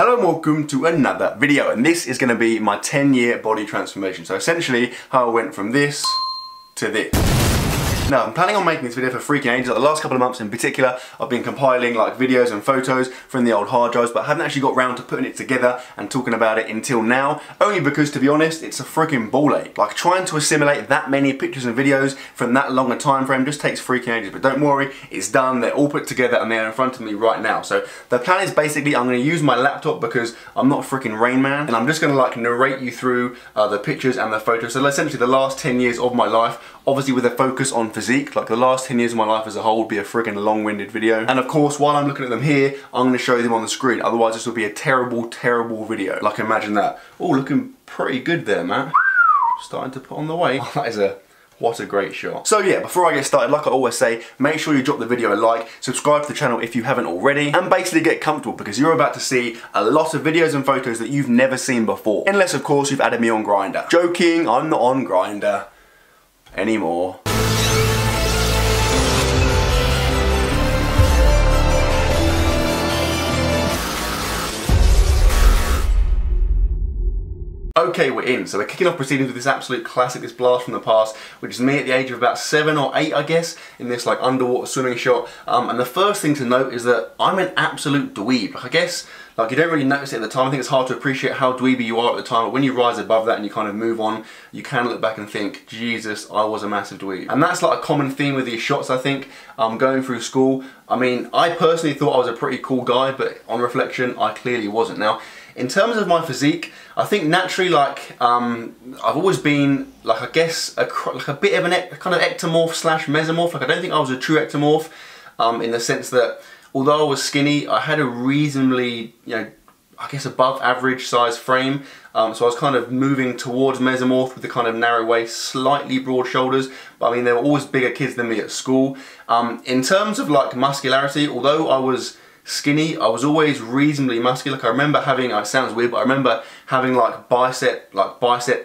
Hello and welcome to another video, and this is going to be my 10-year body transformation. So essentially how I went from this to this. Now, I'm planning on making this video for freaking ages. Like the last couple of months in particular, I've been compiling like videos and photos from the old hard drives, but I haven't actually got round to putting it together and talking about it until now, only because, to be honest, it's a freaking ball ache. Like, trying to assimilate that many pictures and videos from that long a time frame just takes freaking ages, but don't worry, it's done. They're all put together and they're in front of me right now. So the plan is basically I'm going to use my laptop because I'm not a freaking Rain Man, and I'm just going to like narrate you through the pictures and the photos. So essentially the last 10 years of my life, obviously with a focus on physique. Like the last 10 years of my life as a whole would be a freaking long-winded video. And of course, while I'm looking at them here, I'm going to show them on the screen. Otherwise this would be a terrible, terrible video. Like, imagine that. Oh, looking pretty good there, man. Starting to put on the weight. Oh, that is what a great shot. So yeah, before I get started, like I always say, make sure you drop the video a like, subscribe to the channel if you haven't already, and basically get comfortable because you're about to see a lot of videos and photos that you've never seen before. Unless, of course, you've added me on Grindr. Joking, I'm not on Grindr anymore. Okay, we're in. So we're kicking off proceedings with this absolute classic, this blast from the past, which is me at the age of about 7 or 8, I guess, in this like underwater swimming shot. And the first thing to note is that I'm an absolute dweeb. Like, I guess, like, you don't really notice it at the time. I think it's hard to appreciate how dweeby you are at the time, but when you rise above that and you kind of move on, you can look back and think, Jesus, I was a massive dweeb. And that's like a common theme with these shots, I think, going through school. I mean, I personally thought I was a pretty cool guy, but on reflection, I clearly wasn't. Now, in terms of my physique, I think naturally, like, I've always been, like, I guess, like a bit of an kind of ectomorph slash mesomorph. Like, I don't think I was a true ectomorph, in the sense that although I was skinny, I had a reasonably, you know, I guess above average size frame. So I was kind of moving towards mesomorph with the kind of narrow waist, slightly broad shoulders. But I mean, there were always bigger kids than me at school. In terms of like muscularity, although I was skinny, I was always reasonably muscular. Like, I remember having, it sounds weird, but I remember having like bicep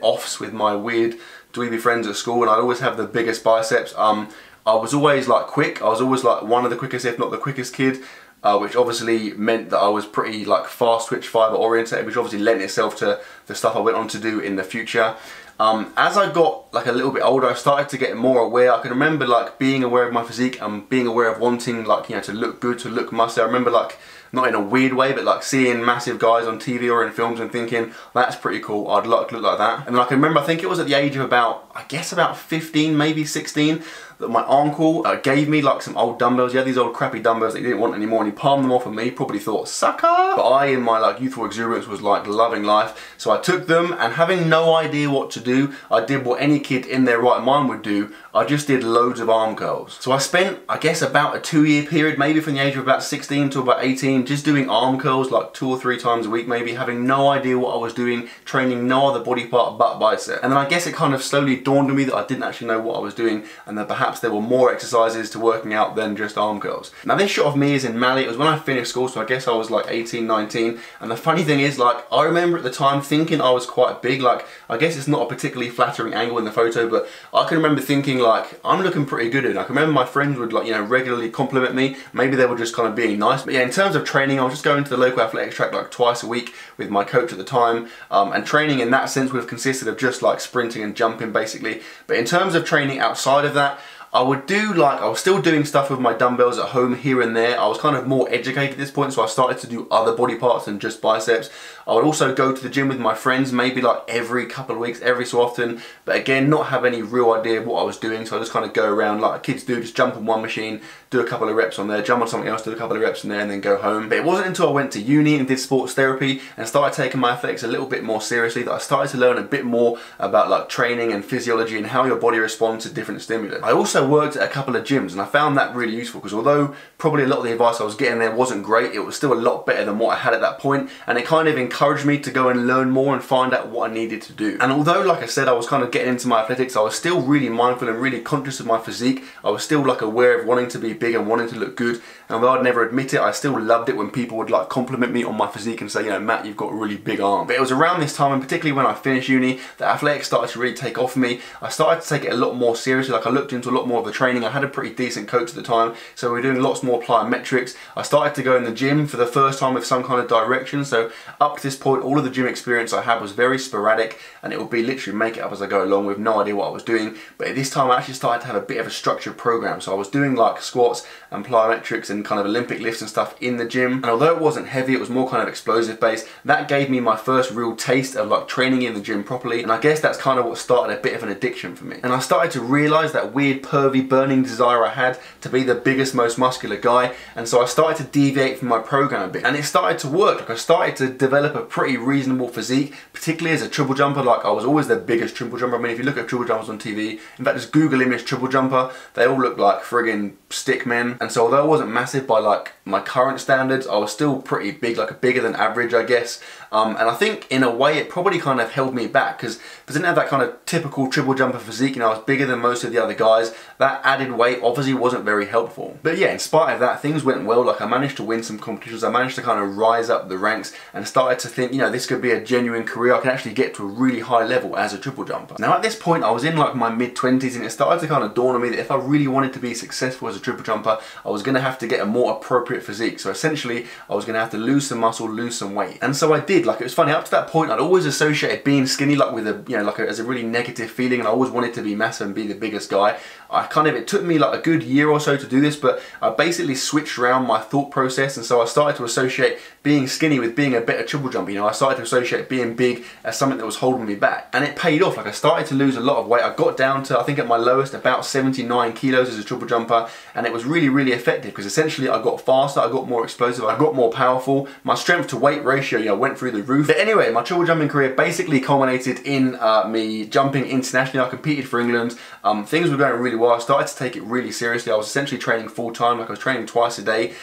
offs with my weird dweeby friends at school, and I'd always have the biggest biceps. I was always like quick. I was always like one of the quickest, if not the quickest kid, which obviously meant that I was pretty like fast twitch fiber oriented, which obviously lent itself to the stuff I went on to do in the future. As I got like a little bit older, I started to get more aware. I can remember like being aware of my physique and being aware of wanting, like, you know, to look good, to look muscular. I remember, like, not in a weird way, but like seeing massive guys on TV or in films and thinking, that's pretty cool, I'd like to look like that. And then I can remember, I think it was at the age of about, I guess about 15, maybe 16, that my uncle gave me like some old dumbbells. He had these old crappy dumbbells that he didn't want anymore, and he palmed them off of me. Probably thought, sucker! But I, in my like youthful exuberance, was like loving life. So I took them, and having no idea what to do, I did what any kid in their right mind would do. I just did loads of arm curls. So I spent, I guess, about a 2-year period, maybe from the age of about 16 to about 18, just doing arm curls like 2 or 3 times a week, maybe, having no idea what I was doing, training no other body part but bicep. And then I guess it kind of slowly dawned on me that I didn't actually know what I was doing, and that perhaps there were more exercises to working out than just arm curls. Now, this shot of me is in Mali. It was when I finished school, so I guess I was like 18, 19. And the funny thing is, like, I remember at the time thinking I was quite big. Like, I guess it's not a particularly flattering angle in the photo, but I can remember thinking, like, I'm looking pretty good in it. I can remember my friends would, like, you know, regularly compliment me. Maybe they were just kind of being nice. But yeah, in terms of training, I was just going to the local athletics track like twice a week with my coach at the time. And training in that sense would have consisted of just like sprinting and jumping, basically. But in terms of training outside of that, I would do, like, I was still doing stuff with my dumbbells at home here and there. I was kind of more educated at this point, so I started to do other body parts than just biceps. I would also go to the gym with my friends, maybe like every couple of weeks, every so often, but again, not have any real idea of what I was doing, so I just kind of go around like kids do, just jump on one machine, do a couple of reps on there, jump on something else, do a couple of reps on there, and then go home. But it wasn't until I went to uni and did sports therapy and started taking my athletics a little bit more seriously that I started to learn a bit more about like training and physiology and how your body responds to different stimuli. I also worked at a couple of gyms, and I found that really useful because although probably a lot of the advice I was getting there wasn't great, it was still a lot better than what I had at that point, and it kind of encouraged me to go and learn more and find out what I needed to do. And although, like I said, I was kind of getting into my athletics, I was still really mindful and really conscious of my physique. I was still like aware of wanting to be big and wanting to look good, and although I'd never admit it, I still loved it when people would like compliment me on my physique and say, you know, Matt, you've got a really big arm. But it was around this time, and particularly when I finished uni, that athletics started to really take off for me. I started to take it a lot more seriously. Like, I looked into a lot more more of the training. I had a pretty decent coach at the time, so we were doing lots more plyometrics. I started to go in the gym for the first time with some kind of direction. So up to this point, all of the gym experience I had was very sporadic, and it would be literally make it up as I go along with no idea what I was doing. But at this time I actually started to have a bit of a structured program. So I was doing like squats and plyometrics and kind of Olympic lifts and stuff in the gym. And although it wasn't heavy, it was more kind of explosive based. That gave me my first real taste of like training in the gym properly. And I guess that's kind of what started a bit of an addiction for me. And I started to realize that weird pervy burning desire I had to be the biggest, most muscular guy. And so I started to deviate from my program a bit, and it started to work. Like I started to develop a pretty reasonable physique, particularly as a triple jumper. Like I was always the biggest triple jumper. I mean, if you look at triple jumpers on TV, in fact just Google image triple jumper, they all look like friggin' stick men. And so although I wasn't massive by like my current standards, I was still pretty big, like bigger than average, I guess. And I think in a way it probably kind of held me back because I didn't have that kind of typical triple jumper physique. You know, I was bigger than most of the other guys. That added weight obviously wasn't very helpful. But yeah, in spite of that, things went well. Like I managed to win some competitions. I managed to kind of rise up the ranks and started to think, you know, this could be a genuine career. I can actually get to a really high level as a triple jumper. Now at this point I was in like my mid-20s, and it started to kind of dawn on me that if I really wanted to be successful as a triple jumper, I was going to have to get a more appropriate physique. So essentially I was going to have to lose some muscle, lose some weight. And so I did. Like it was funny, up to that point I'd always associated being skinny like with a, you know, like as a really negative feeling, and I always wanted to be massive and be the biggest guy. It took me like a good year or so to do this, but I basically switched around my thought process, and so I started to associate being skinny with being a better triple jumper. You know, I started to associate being big as something that was holding me back, and it paid off. Like I started to lose a lot of weight. I got down to, I think at my lowest, about 79 kilos as a triple jumper, and it was really, really effective because essentially I got faster, I got more explosive, I got more powerful. My strength to weight ratio, you know, went through the roof. But anyway, my triple jumping career basically culminated in me jumping internationally. I competed for England. Things were going really well. I started to take it really seriously. I was essentially training full time. Like I was training twice a day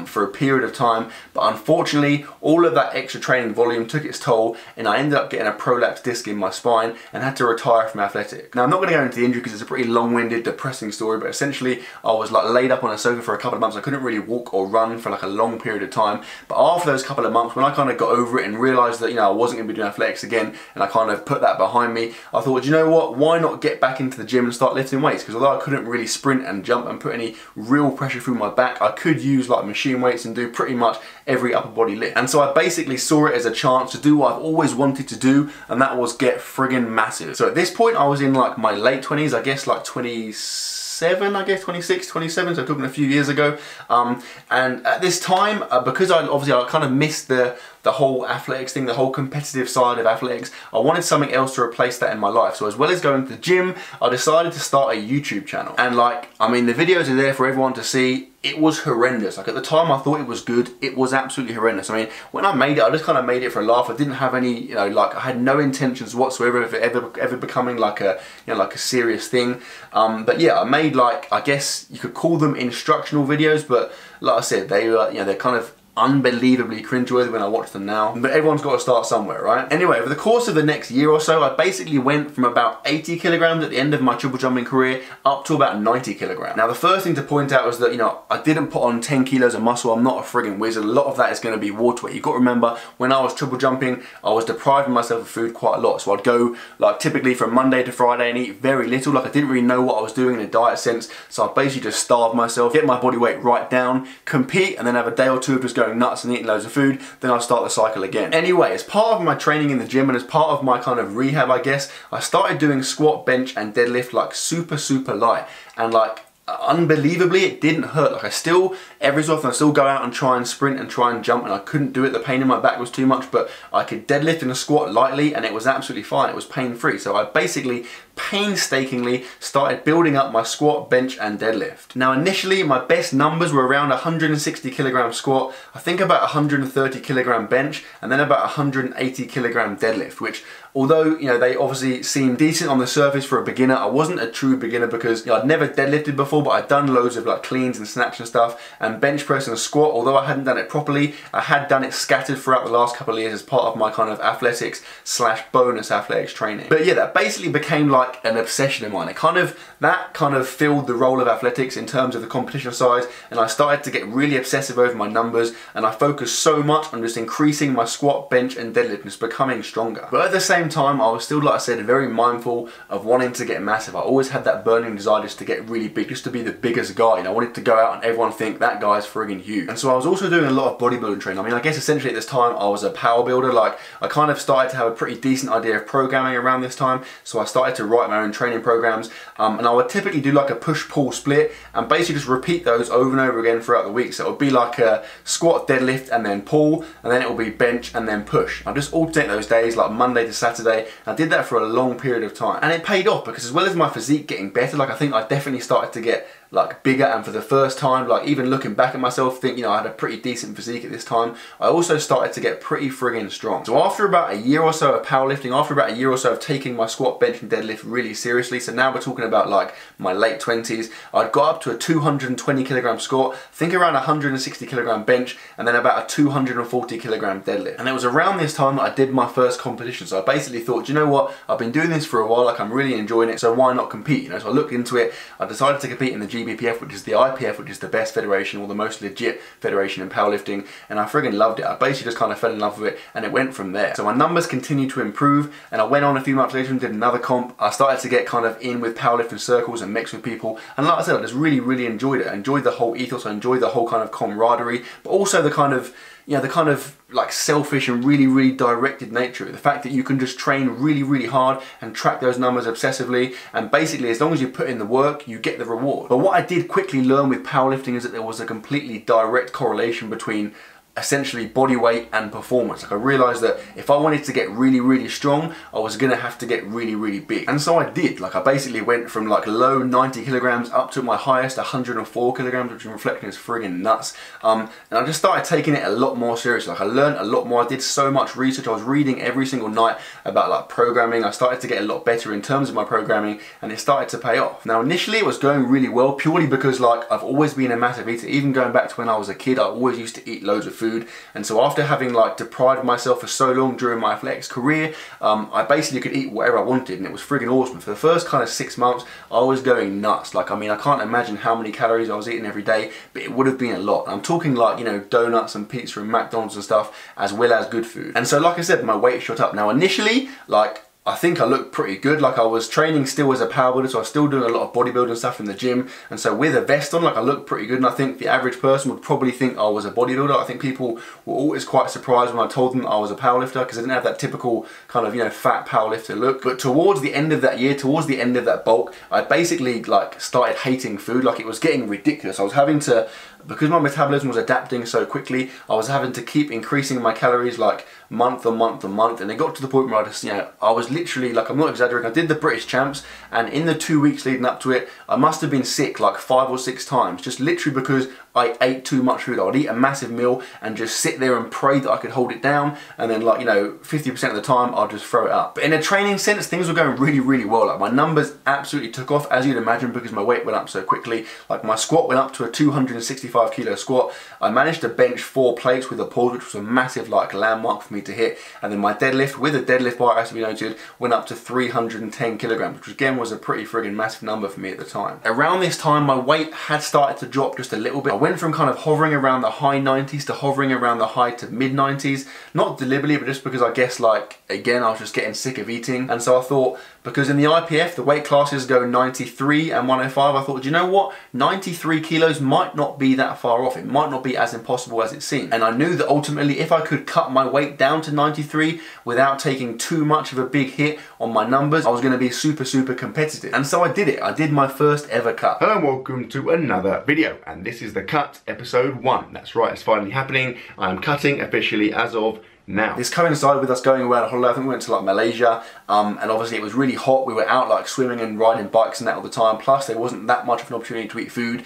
for a period of time, but unfortunately all of that extra training volume took its toll, and I ended up getting a prolapsed disc in my spine and had to retire from athletics. Now I'm not going to go into the injury because it's a pretty long-winded, depressing story, but essentially I was like laid up on a sofa for a couple of months. I couldn't really walk or run for like a long period of time, but after those couple of months, when I kind of got over it and realized that, you know, I wasn't going to be doing athletics again, and I kind of put that behind me, I thought, you know what, why not get back into the gym and start lifting weights? Because although I couldn't really sprint and jump and put any real pressure through my back, I could use like machine weights and do pretty much every upper body lift. And so I basically saw it as a chance to do what I've always wanted to do, and that was get friggin' massive. So at this point I was in like my late 20s, I guess like 27, I guess 26, 27, so I'm talking a few years ago. And at this time, because I kind of missed the whole athletics thing, the whole competitive side of athletics, I wanted something else to replace that in my life. So as well as going to the gym, I decided to start a YouTube channel. And like, I mean, the videos are there for everyone to see. It was horrendous. Like at the time I thought it was good. It was absolutely horrendous. I mean, when I made it, I just kind of made it for a laugh. I didn't have any, you know, like I had no intentions whatsoever of it ever becoming like a, you know, like a serious thing. But yeah, I made like, I guess you could call them instructional videos, but like I said, they were, you know, they're kind of unbelievably cringeworthy when I watch them now, but everyone's got to start somewhere, right? Anyway, over the course of the next year or so, I basically went from about 80 kilograms at the end of my triple jumping career up to about 90 kilograms. Now the first thing to point out is that, you know, I didn't put on 10 kilos of muscle. I'm not a friggin' wizard. A lot of that is going to be water weight. You've got to remember, when I was triple jumping, I was depriving myself of food quite a lot. So I'd go like typically from Monday to Friday and eat very little. Like I didn't really know what I was doing in a diet sense, so I'd basically just starve myself, get my body weight right down, compete, and then have a day or two of just going nuts and eating loads of food. Then I'll start the cycle again. Anyway, as part of my training in the gym and as part of my kind of rehab, I guess, I started doing squat, bench and deadlift like super light, and like unbelievably it didn't hurt. Like I still, every so often I still go out and try and sprint and try and jump, and I couldn't do it. The pain in my back was too much, but I could deadlift and a squat lightly and it was absolutely fine. It was pain free. So I basically painstakingly started building up my squat, bench and deadlift. Now initially my best numbers were around 160 kilogram squat, I think about 130 kilogram bench, and then about 180 kilogram deadlift, which, although, you know, they obviously seem decent on the surface for a beginner, I wasn't a true beginner because, you know, I'd never deadlifted before. before, but I'd done loads of like cleans and snatch and stuff, and bench press and squat. Although I hadn't done it properly, I had done it scattered throughout the last couple of years as part of my kind of athletics / bonus athletics training. But yeah, that basically became like an obsession of mine. That kind of filled the role of athletics in terms of the competition size, and I started to get really obsessive over my numbers, and I focused so much on just increasing my squat, bench and deadlift, and just becoming stronger. But at the same time, I was still, like I said, very mindful of wanting to get massive. I always had that burning desire just to get really big, just to be the biggest guy, and I wanted to go out and everyone think that guy's friggin' huge. And so I was also doing a lot of bodybuilding training. I mean, I guess essentially at this time I was a power builder. Like, I kind of started to have a pretty decent idea of programming around this time, so I started to write my own training programs, and I would typically do like a push-pull split and basically just repeat those over and over again throughout the week. So it would be like a squat, deadlift and then pull, and then it will be bench and then push. I just alternate those days, like Monday to Saturday. I did that for a long period of time, and it paid off, because as well as my physique getting better, like I think I definitely started to get like bigger, and for the first time, like even looking back at myself, think, you know, I had a pretty decent physique at this time. I also started to get pretty friggin' strong. So after about a year or so of powerlifting, after about a year or so of taking my squat, bench and deadlift really seriously, so now we're talking about like my late 20s, I'd got up to a 220 kilogram squat, think around 160 kilogram bench, and then about a 240 kilogram deadlift. And it was around this time that I did my first competition. So I basically thought, you know what, I've been doing this for a while, like I'm really enjoying it, so why not compete, you know? So I looked into it, I decided to compete in the GBPF, which is the IPF, which is the best federation, or the most legit federation in powerlifting, and I friggin' loved it. I basically just kind of fell in love with it, and it went from there. So my numbers continued to improve, and I went on a few months later and did another comp. I started to get kind of in with powerlifting circles and mix with people, and like I said, I just really enjoyed it. I enjoyed the whole ethos, I enjoyed the whole kind of camaraderie, but also the kind of, you know, the kind of like selfish and really directed nature. The fact that you can just train really hard and track those numbers obsessively, and basically as long as you put in the work, you get the reward. But what I did quickly learn with powerlifting is that there was a completely direct correlation between essentially body weight and performance. Like, I realized that if I wanted to get really strong, I was gonna have to get really big. And so I did. Like, I basically went from like low 90 kilograms up to my highest 104 kilograms, which in reflection is friggin' nuts. And I just started taking it a lot more seriously. Like, I learned a lot more. I did so much research. I was reading every single night about like programming. I started to get a lot better in terms of my programming, and it started to pay off. Now, initially it was going really well, purely because like I've always been a massive eater. Even going back to when I was a kid, I always used to eat loads of food. And so after having like deprived myself for so long during my athletics career, I basically could eat whatever I wanted, and it was friggin' awesome. For the first kind of 6 months, I was going nuts. Like, I mean, I can't imagine how many calories I was eating every day, but it would have been a lot. I'm talking like, you know, donuts and pizza and McDonald's and stuff, as well as good food. And so, like I said, my weight shot up. Now, initially, like, I think I looked pretty good. Like, I was training still as a power builder, so I was still doing a lot of bodybuilding stuff in the gym, and so with a vest on, like, I looked pretty good, and I think the average person would probably think I was a bodybuilder. I think people were always quite surprised when I told them I was a powerlifter, because I didn't have that typical kind of, you know, fat powerlifter look. But towards the end of that year, towards the end of that bulk, I basically like started hating food. Like, it was getting ridiculous. I was having to, because my metabolism was adapting so quickly, I was having to keep increasing my calories like month on month, and it got to the point where I just, you know, I was literally, like, I'm not exaggerating, I did the British Champs, and in the 2 weeks leading up to it, I must have been sick like 5 or 6 times, just literally because I ate too much food. I would eat a massive meal and just sit there and pray that I could hold it down, and then, like, you know, 50% of the time I'll just throw it up. But in a training sense, things were going really well. Like, my numbers absolutely took off, as you'd imagine, because my weight went up so quickly. Like, my squat went up to a 265 kilo squat. I managed to bench 4 plates with a pause, which was a massive like landmark for me to hit. And then my deadlift, with a deadlift bar, as to be noted, went up to 310 kilograms, which again was a pretty friggin' massive number for me at the time. Around this time, my weight had started to drop just a little bit. I went from kind of hovering around the high 90s to hovering around the high to mid 90s, not deliberately, but just because I guess, like, again, I was just getting sick of eating. And so I thought, because in the IPF, the weight classes go 93 and 105, I thought, do you know what? 93 kilos might not be that far off. It might not be as impossible as it seemed. And I knew that ultimately, if I could cut my weight down to 93 without taking too much of a big hit on my numbers, I was going to be super competitive. And so I did it. I did my first ever cut. Hello and welcome to another video. And this is the cut, episode 1. That's right, it's finally happening. I'm cutting officially as of now. This coincided with us going away on a holiday. I think we went to like Malaysia, and obviously it was really hot. We were out like swimming and riding bikes and that all the time. Plus there wasn't that much of an opportunity to eat food.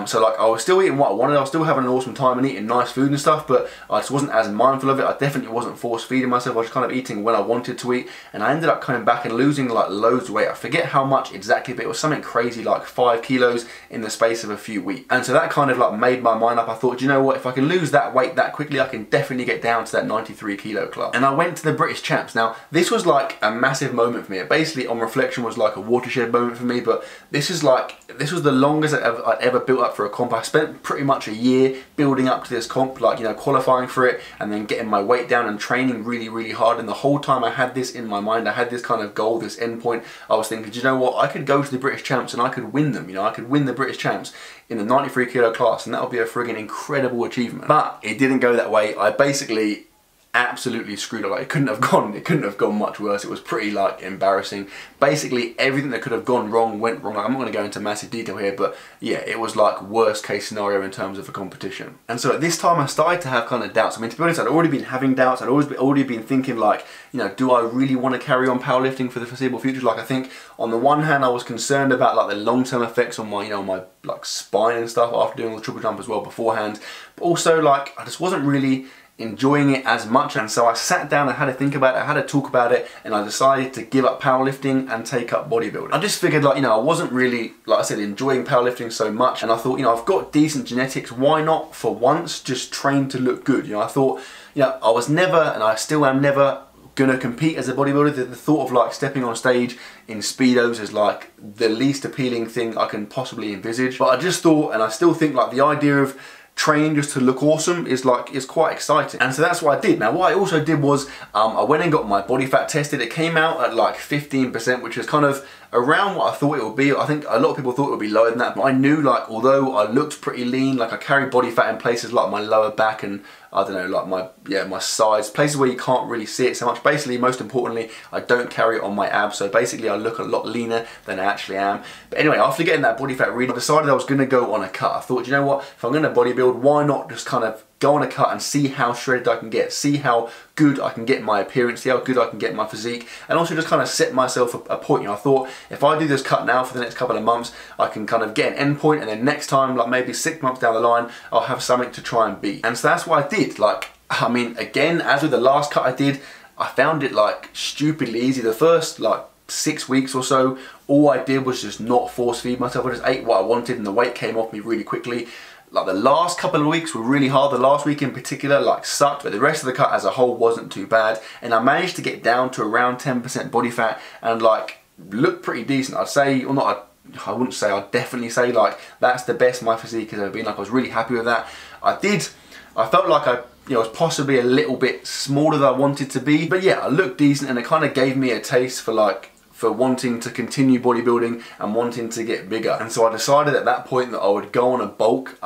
So like I was still eating what I wanted. I was still having an awesome time and eating nice food and stuff, but I just wasn't as mindful of it. I definitely wasn't force feeding myself. I was kind of eating when I wanted to eat, and I ended up coming back and losing like loads of weight. I forget how much exactly, but it was something crazy, like 5 kilos in the space of a few weeks. And so that kind of like made my mind up. I thought, you know what, if I can lose that weight that quickly, I can definitely get down to that 93 kilo club. And I went to the British Champs. Now this was like a massive moment for me. It basically on reflection was like a watershed moment for me, but this was the longest I'd ever built up for a comp. I spent pretty much a year building up to this comp, like, you know, qualifying for it and then getting my weight down and training really, really hard. And the whole time I had this in my mind, I had this kind of goal, this end point. I was thinking, you know what, I could go to the British Champs and I could win them. You know, I could win the British Champs in the 93 kilo class, and that would be a friggin' incredible achievement. But it didn't go that way. I basically absolutely screwed up. Like, it couldn't have gone much worse. It was pretty like embarrassing. Basically everything that could have gone wrong went wrong. Like, I'm not going to go into massive detail here, but yeah, it was like worst case scenario in terms of a competition. And so at this time I started to have kind of doubts. I mean, to be honest, I'd already been having doubts. I'd already been thinking like, you know, do I really want to carry on powerlifting for the foreseeable future? Like, I think on the one hand I was concerned about like the long-term effects on my, you know, my like spine and stuff after doing the triple jump as well beforehand, but also like I just wasn't really enjoying it as much. And so I sat down and had to think about it, I had to talk about it, and I decided to give up powerlifting and take up bodybuilding. I just figured, like, you know, I wasn't really, like I said, enjoying powerlifting so much, and I thought, you know, I've got decent genetics, why not for once just train to look good? You know, I thought, you know, I was never, and I still am never, gonna compete as a bodybuilder. The thought of like stepping on stage in Speedos is like the least appealing thing I can possibly envisage. But I just thought, and I still think, like the idea of training just to look awesome is quite exciting. And so that's what I did. Now what I also did was I went and got my body fat tested. It came out at like 15%, which is kind of around what I thought it would be. I think a lot of people thought it would be lower than that, but I knew, like, although I looked pretty lean, like I carried body fat in places like my lower back and I don't know, like my sides, places where you can't really see it so much. Basically, most importantly, I don't carry it on my abs, so basically I look a lot leaner than I actually am. But anyway, after getting that body fat read, I decided I was going to go on a cut. I thought, you know what, if I'm going to bodybuild, why not just kind of go on a cut and see how shredded I can get, see how good I can get my appearance, see how good I can get my physique, and also just kind of set myself a point. You know, I thought if I do this cut now for the next couple of months, I can kind of get an end point, and then next time, like maybe 6 months down the line, I'll have something to try and beat. And so that's what I did. Like, I mean, again, as with the last cut I did, I found it like stupidly easy. The first like 6 weeks or so, all I did was just not force feed myself. I just ate what I wanted and the weight came off me really quickly. Like the last couple of weeks were really hard. The last week in particular like sucked, but the rest of the cut as a whole wasn't too bad. And I managed to get down to around 10% body fat and like look pretty decent. I'd say, or not, I wouldn't say, I'd definitely say like that's the best my physique has ever been. Like I was really happy with that. I felt like I was possibly a little bit smaller than I wanted to be. But yeah, I looked decent and it kind of gave me a taste for wanting to continue bodybuilding and wanting to get bigger. And so I decided at that point that I would go on a bulk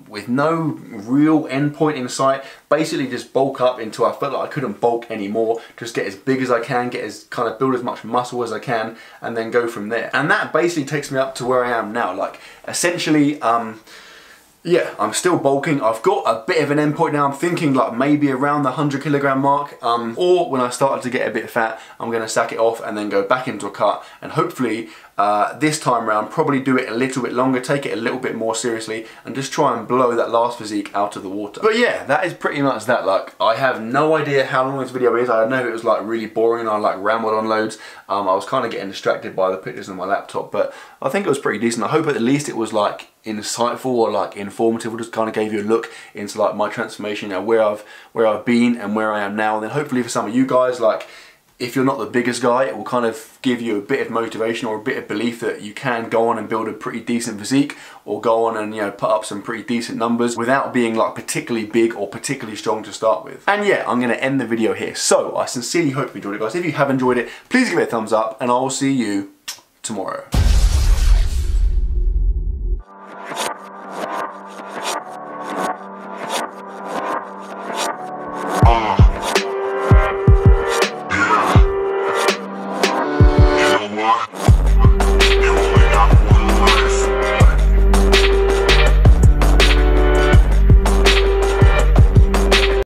with no real end point in sight, basically just bulk up until I felt like I couldn't bulk anymore, just get as big as I can, build as much muscle as I can, and then go from there. And that basically takes me up to where I am now. Like essentially, yeah, I'm still bulking. I've got a bit of an end point now. I'm thinking like maybe around the 100 kilogram mark, or when I started to get a bit fat, I'm gonna sack it off and then go back into a cut, and hopefully this time around probably do it a little bit longer, take it a little bit more seriously, and just try and blow that last physique out of the water. But yeah, that is pretty much that. Like, I have no idea how long this video is. I know it was like really boring and I like rambled on loads. I was kind of getting distracted by the pictures on my laptop, but I think it was pretty decent. I hope at least it was like insightful or like informative, or just kind of gave you a look into like my transformation and where I've been and where I am now. And then hopefully for some of you guys, like, if you're not the biggest guy, it will kind of give you a bit of motivation or a bit of belief that you can go on and build a pretty decent physique, or go on and, you know, put up some pretty decent numbers without being like particularly big or particularly strong to start with. And yeah, I'm going to end the video here. So I sincerely hope you enjoyed it, guys. If you have enjoyed it, please give it a thumbs up, and I will see you tomorrow.